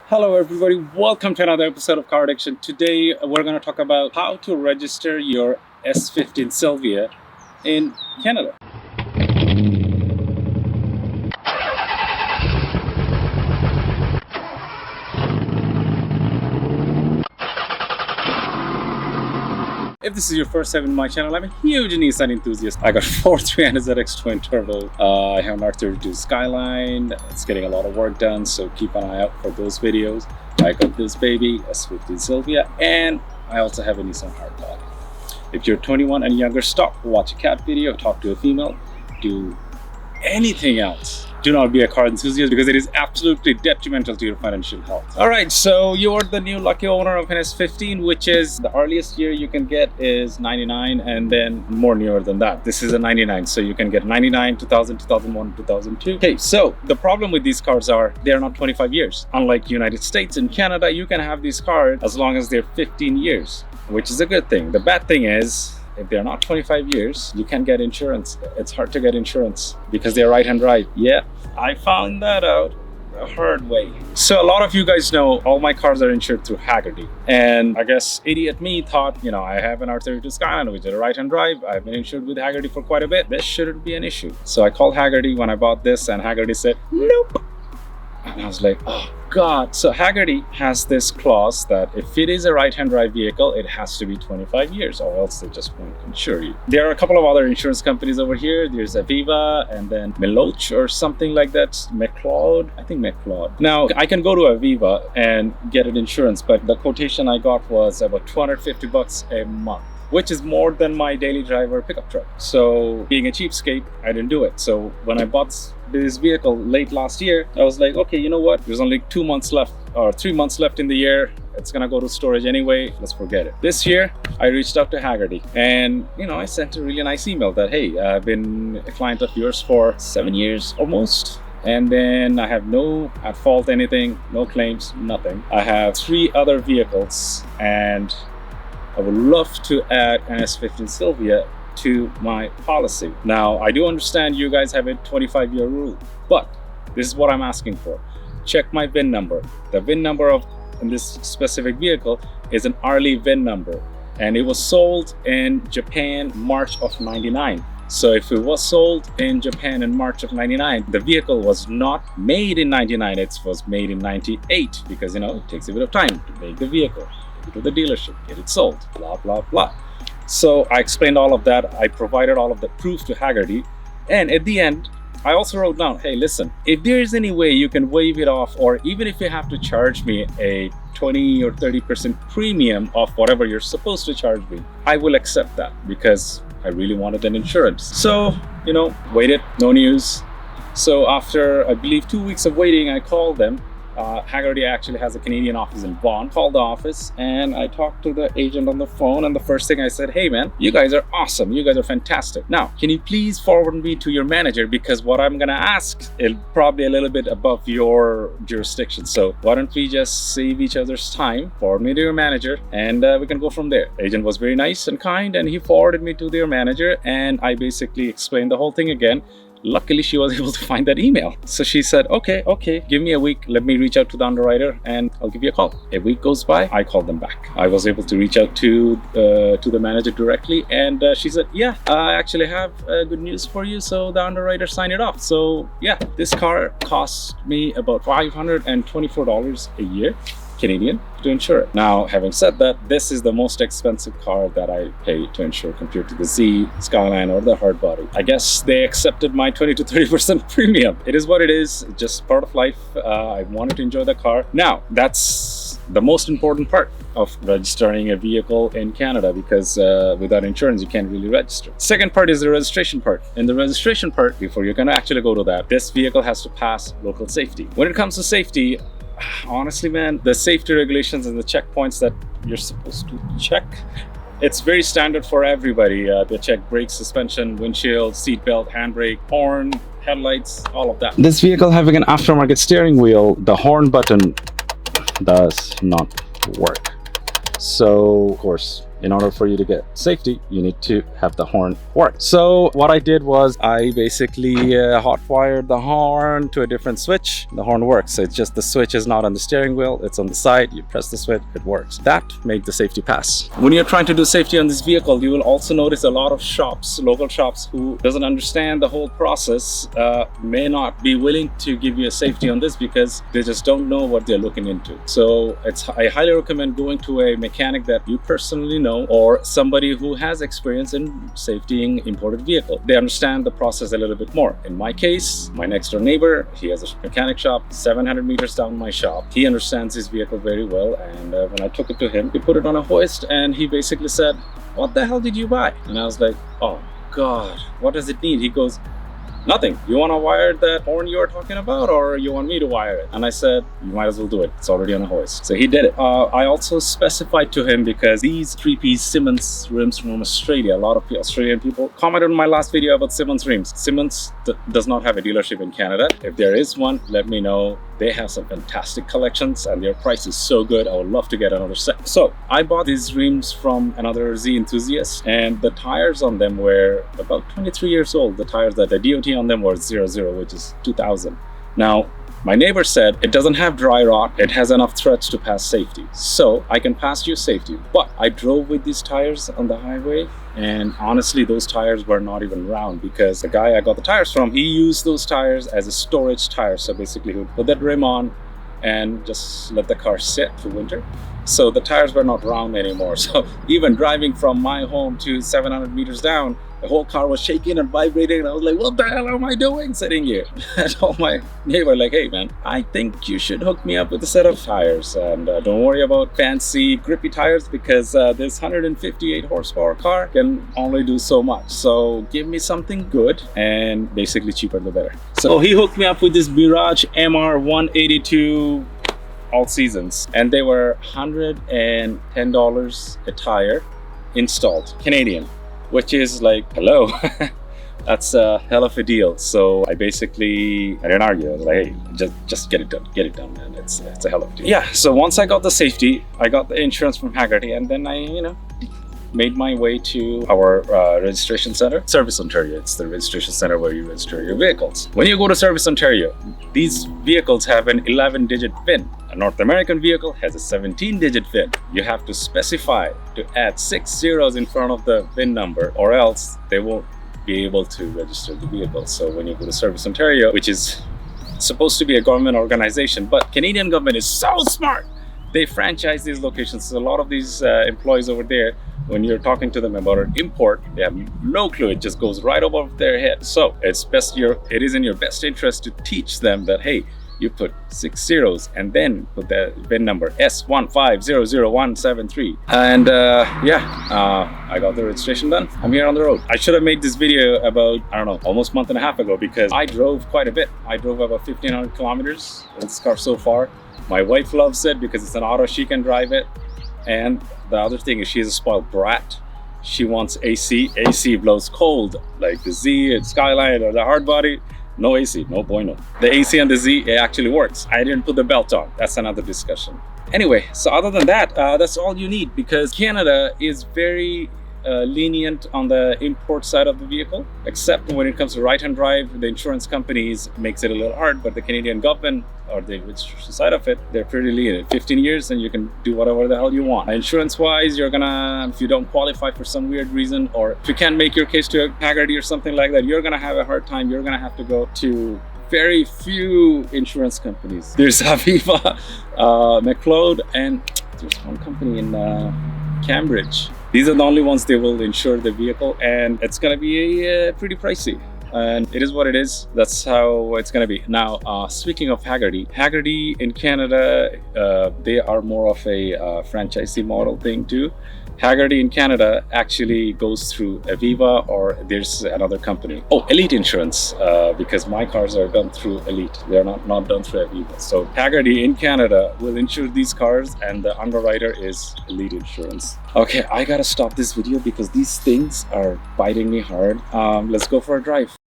Hello everybody, welcome to another episode of Car Addiction. Today we're going to talk about how to register your S15 Silvia in Canada. If this is your first time in my channel, I'm a huge Nissan enthusiast. I got 4 300ZX twin turbo. I have an R32 Skyline. It's getting a lot of work done, so keep an eye out for those videos. I got this baby, S15 Silvia, and I also have a Nissan hardbody. If you're 21 and younger, stop, watch a cat video, talk to a female, do anything else. Do not be a car enthusiast because it is absolutely detrimental to your financial health. Alright, so you are the new lucky owner of an S15, which is the earliest year you can get is 99 and then more newer than that. This is a 99, so you can get 99, 2000, 2001, 2002. Okay, so the problem with these cars are they're not 25 years. Unlike United States and Canada, you can have these cars as long as they're 15 years, which is a good thing. The bad thing is, if they're not 25 years, you can't get insurance. It's hard to get insurance because they're right-hand drive. Yeah, I found that out the hard way. So a lot of you guys know all my cars are insured through Haggerty. And I guess idiot me thought, you know, I have an R32 Skyline, which is a right-hand drive. I've been insured with Haggerty for quite a bit. This shouldn't be an issue. So I called Haggerty when I bought this and Haggerty said, nope. And I was like, oh God. So Haggerty has this clause that if it is a right-hand drive vehicle, it has to be 25 years or else they just won't insure you. There are a couple of other insurance companies over here. There's Aviva and then Miloch or something like that. McLeod, I think McLeod. Now I can go to Aviva and get an insurance, but the quotation I got was about 250 bucks a month, which is more than my daily driver pickup truck. So being a cheapskate, I didn't do it. So when I bought this vehicle late last year, I was like, okay, you know what? There's only 2 months left or 3 months left in the year. It's gonna go to storage anyway. Let's forget it. This year, I reached out to Haggerty and, you know, I sent a really nice email that, hey, I've been a client of yours for 7 years almost. And then I have no at fault anything, no claims, nothing. I have 3 other vehicles and I would love to add an S15 Silvia to my policy. Now, I do understand you guys have a 25-year rule, but this is what I'm asking for. Check my VIN number. The VIN number of in this specific vehicle is an early VIN number, and it was sold in Japan March of 99. So if it was sold in Japan in March of 99, the vehicle was not made in 99, it was made in 98 because, you know, it takes a bit of time to make the vehicle, take it to the dealership, get it sold, blah, blah, blah. So I explained all of that. I provided all of the proof to Haggerty. And at the end, I also wrote down, hey, listen, if there is any way you can waive it off, or even if you have to charge me a 20 or 30% premium of whatever you're supposed to charge me, I will accept that because I really wanted an insurance. So, you know, waited, no news. So after, I believe, 2 weeks of waiting, I called them. Haggerty actually has a Canadian office in Vaughan. Called the office and I talked to the agent on the phone, and the first thing I said, hey man, you guys are awesome, you guys are fantastic. Now, can you please forward me to your manager, because what I'm gonna ask is probably a little bit above your jurisdiction. So why don't we just save each other's time, forward me to your manager, and we can go from there. Agent was very nice and kind, and he forwarded me to their manager, and I basically explained the whole thing again. Luckily, she was able to find that email. So she said, okay, give me a week. Let me reach out to the underwriter and I'll give you a call. A week goes by, I called them back. I was able to reach out to the manager directly, and she said, yeah, I actually have good news for you. So the underwriter signed it off. So yeah, this car cost me about $524 a year Canadian to insure it. Now, having said that, this is the most expensive car that I pay to insure compared to the Z, Skyline, or the hardbody. I guess they accepted my 20 to 30% premium. It is what it is, just part of life. I wanted to enjoy the car. Now, that's the most important part of registering a vehicle in Canada, because without insurance, you can't really register. Second part is the registration part. In the registration part, before you can actually go to that, this vehicle has to pass local safety. When it comes to safety, honestly, man, the safety regulations and the checkpoints that you're supposed to check, it's very standard for everybody. They check brakes, suspension, windshield, seatbelt, handbrake, horn, headlights, all of that. This vehicle having an aftermarket steering wheel, the horn button does not work. So, of course, in order for you to get safety, you need to have the horn work. So what I did was I basically hotwired the horn to a different switch. The horn works. It's just the switch is not on the steering wheel, it's on the side. You press the switch, it works. That made the safety pass. When you're trying to do safety on this vehicle, you will also notice a lot of shops, local shops, who doesn't understand the whole process, may not be willing to give you a safety on this because they just don't know what they're looking into. So I highly recommend going to a mechanic that you personally know, or somebody who has experience in safetying imported vehicle. They understand the process a little bit more. In my case, my next door neighbor, he has a mechanic shop 700 meters down my shop. He understands his vehicle very well, and when I took it to him, he put it on a hoist and he basically said, "What the hell did you buy?" And I was like, "Oh God, what does it need?" He goes, "Nothing. You want to wire that horn you were talking about, or you want me to wire it?" And I said, "You might as well do it. It's already on a hoist." So he did it. I also specified to him, because these three-piece Simmons rims from Australia, a lot of Australian people commented on my last video about Simmons rims. Simmons does not have a dealership in Canada. If there is one, let me know. They have some fantastic collections and their price is so good. I would love to get another set. So I bought these rims from another Z enthusiast, and the tires on them were about 23 years old. The tires, that the DOT on them was 00, which is 2000. Now, my neighbor said it doesn't have dry rot, it has enough threads to pass safety. So I can pass you safety. But I drove with these tires on the highway, and honestly, those tires were not even round, because the guy I got the tires from, he used those tires as a storage tire. So basically he would put that rim on and just let the car sit for winter. So the tires were not round anymore. So even driving from my home to 700 meters down, the whole car was shaking and vibrating, and I was like, "What the hell am I doing sitting here?" I told my neighbor, like, "Hey man, I think you should hook me up with a set of tires, and don't worry about fancy grippy tires, because this 158 horsepower car can only do so much. So give me something good, and basically cheaper the better." So he hooked me up with this Mirage MR 182 all seasons, and they were $110 a tire installed, Canadian, which is like, hello. That's a hell of a deal. So I didn't argue. I was like, "Hey, just get it done, man. It's a hell of a deal." Yeah, so once I got the safety, I got the insurance from Haggerty, and then I made my way to our registration center, Service Ontario. It's the registration center where you register your vehicles. When you go to Service Ontario, these vehicles have an 11-digit VIN. A North American vehicle has a 17-digit VIN. You have to specify to add 6 zeros in front of the VIN number, or else they won't be able to register the vehicle. So when you go to Service Ontario, which is supposed to be a government organization, but Canadian government is so smart. They franchise these locations. So a lot of these employees over there, when you're talking to them about an import, they have no clue. It just goes right above their head. So it is in your best interest to teach them that, hey, you put 6 zeros and then put the VIN number S1500173. And I got the registration done. I'm here on the road. I should have made this video about, I don't know, almost a month and a half ago, because I drove quite a bit. I drove about 1,500 kilometers in this car so far. My wife loves it because it's an auto, she can drive it. And the other thing is, she's a spoiled brat. She wants AC. AC blows cold, like the Z and Skyline or the hardbody. No AC, no bueno. The AC on the Z, it actually works. I didn't put the belt on. That's another discussion. Anyway, so other than that, that's all you need, because Canada is very lenient on the import side of the vehicle, except when it comes to right-hand drive. The insurance companies makes it a little hard, but the Canadian government, or the registration side of it, they're pretty lenient. 15 years and you can do whatever the hell you want. Insurance wise, you're gonna, if you don't qualify for some weird reason, or if you can't make your case to a Haggerty or something like that, you're gonna have a hard time. You're gonna have to go to very few insurance companies. There's Aviva, McLeod, and there's one company in Cambridge. These are the only ones they will insure the vehicle, and it's gonna be pretty pricey. And it is what it is. That's how it's gonna be. Now, speaking of Haggerty in Canada, they are more of a franchisee model thing too. Haggerty in Canada actually goes through Aviva, or there's another company. Oh, Elite Insurance, because my cars are done through Elite. They're not done through Aviva. So Haggerty in Canada will insure these cars, and the underwriter is Elite Insurance. Okay, I gotta stop this video because these things are biting me hard. Let's go for a drive.